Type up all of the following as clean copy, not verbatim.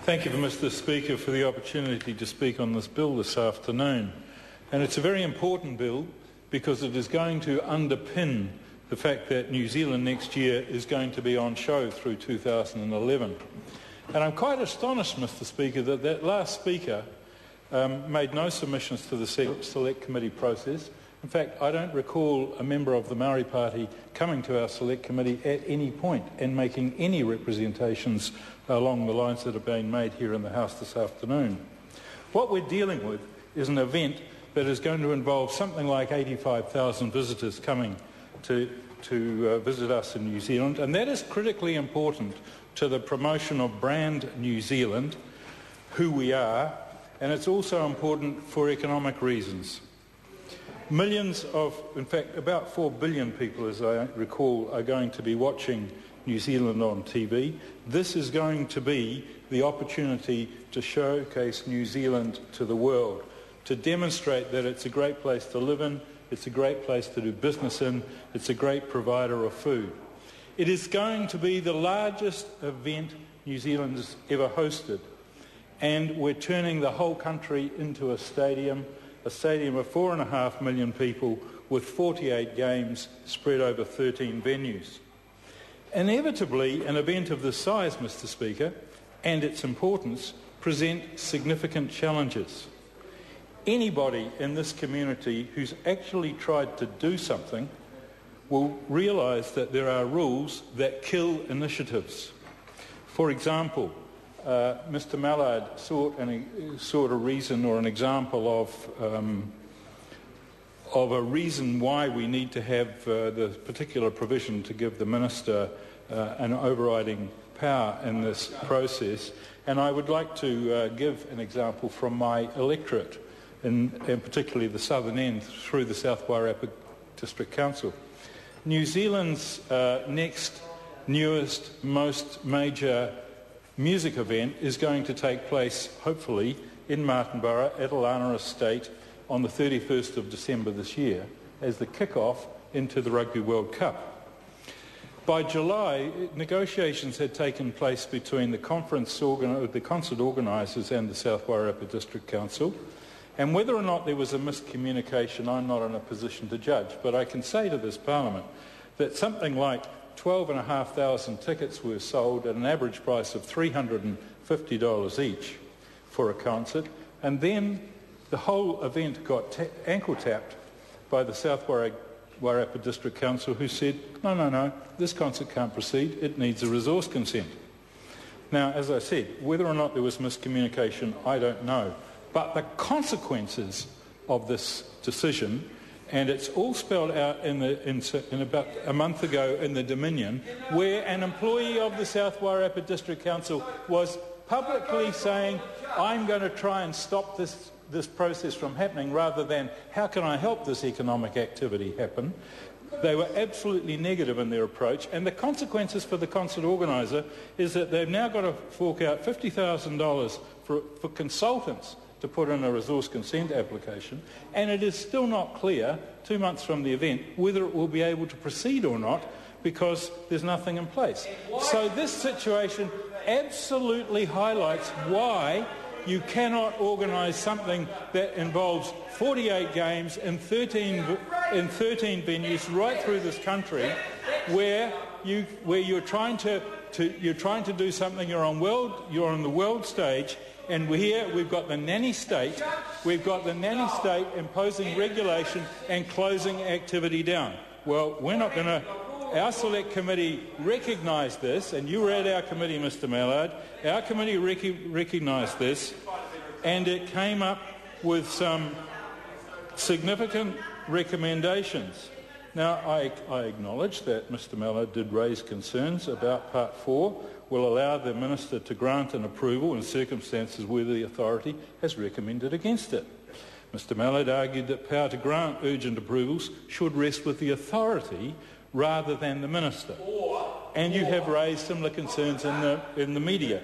Thank you, Mr. Speaker, for the opportunity to speak on this bill this afternoon. And it's a very important bill because it is going to underpin the fact that New Zealand next year is going to be on show through 2011. And I'm quite astonished, Mr. Speaker, that that last speaker made no submissions to the Select Committee process. In fact, I don't recall a member of the Maori Party coming to our Select Committee at any point and making any representations along the lines that are being made here in the House this afternoon. What we're dealing with is an event that is going to involve something like 85,000 visitors coming to visit us in New Zealand, and that is critically important to the promotion of brand New Zealand, who we are, and it's also important for economic reasons. Millions of, in fact, about 4 billion people, as I recall, are going to be watching New Zealand on TV. This is going to be the opportunity to showcase New Zealand to the world, to demonstrate that it's a great place to live in, it's a great place to do business in, it's a great provider of food. It is going to be the largest event New Zealand has ever hosted, and we're turning the whole country into a stadium of 4.5 million people with 48 games spread over 13 venues. Inevitably, an event of this size, Mr. Speaker, and its importance present significant challenges. Anybody in this community who's actually tried to do something will realise that there are rules that kill initiatives. For example, Mr. Mallard sought a reason or an example of a reason why we need to have the particular provision to give the Minister an overriding power in this process. And I would like to give an example from my electorate, and particularly the southern end through the South Wairarapa District Council. New Zealand's next, newest, most major music event is going to take place, hopefully, in Martinborough at Alana Estate on the 31st of December this year as the kick-off into the Rugby World Cup. By July, negotiations had taken place between the concert organisers and the South Wairarapa District Council, and whether or not there was a miscommunication, I'm not in a position to judge, but I can say to this Parliament that something like 12,500 tickets were sold at an average price of $350 each for a concert, and then the whole event got ankle-tapped by the South Wairarapa District Council, who said, no, this concert can't proceed, it needs a resource consent. Now, as I said, whether or not there was miscommunication, I don't know, but the consequences of this decision, and it's all spelled out in about a month ago in the Dominion, where an employee of the South Wairarapa District Council was publicly saying, I'm going to try and stop this process from happening, rather than how can I help this economic activity happen. They were absolutely negative in their approach, and the consequences for the concert organiser is that they've now got to fork out $50,000 for consultants to put in a resource consent application, and it is still not clear, 2 months from the event, whether it will be able to proceed or not, because there's nothing in place. So this situation absolutely highlights why you cannot organise something that involves 48 games in 13 venues right through this country, where you're trying to do something. You're on the world stage. And here we've got the nanny state. We've got the nanny state imposing regulation and closing activity down. Well, we're not going to. Our Select Committee recognised this, and you were at our committee, Mr. Mallard. Our committee recognised this, and it came up with some significant recommendations. Now, I acknowledge that Mr. Mallard did raise concerns about Part 4. Will allow the Minister to grant an approval in circumstances where the authority has recommended against it. Mr. Mallard argued that power to grant urgent approvals should rest with the authority rather than the Minister. And you have raised similar concerns in the media.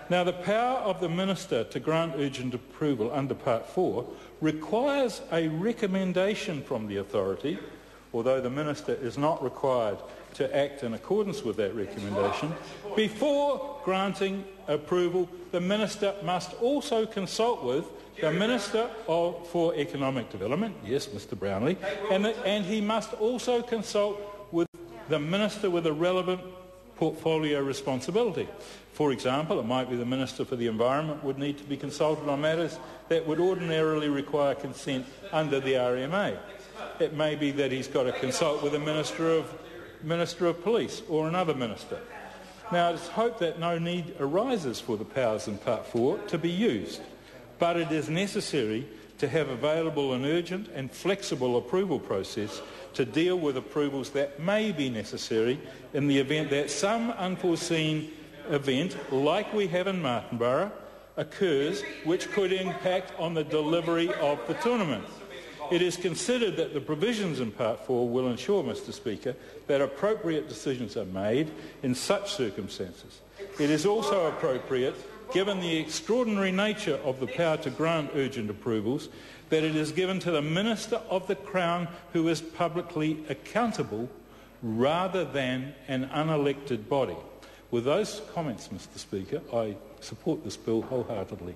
Now, the power of the Minister to grant urgent approval under Part 4 requires a recommendation from the authority, although the Minister is not required to act in accordance with that recommendation, before granting approval, the Minister must also consult with the Minister for Economic Development, yes, Mr Brownlee, and he must also consult with the Minister with a relevant portfolio responsibility. For example, it might be the Minister for the Environment would need to be consulted on matters that would ordinarily require consent under the RMA. It may be that he's got to consult with a Minister of Police or another Minister. Now, it's hoped that no need arises for the powers in Part 4 to be used, but it is necessary to have available an urgent and flexible approval process to deal with approvals that may be necessary in the event that some unforeseen event, like we have in Martinborough, occurs which could impact on the delivery of the tournament. It is considered that the provisions in Part 4 will ensure, Mr Speaker, that appropriate decisions are made in such circumstances. It is also appropriate, given the extraordinary nature of the power to grant urgent approvals, that it is given to the Minister of the Crown who is publicly accountable rather than an unelected body. With those comments, Mr Speaker, I support this bill wholeheartedly.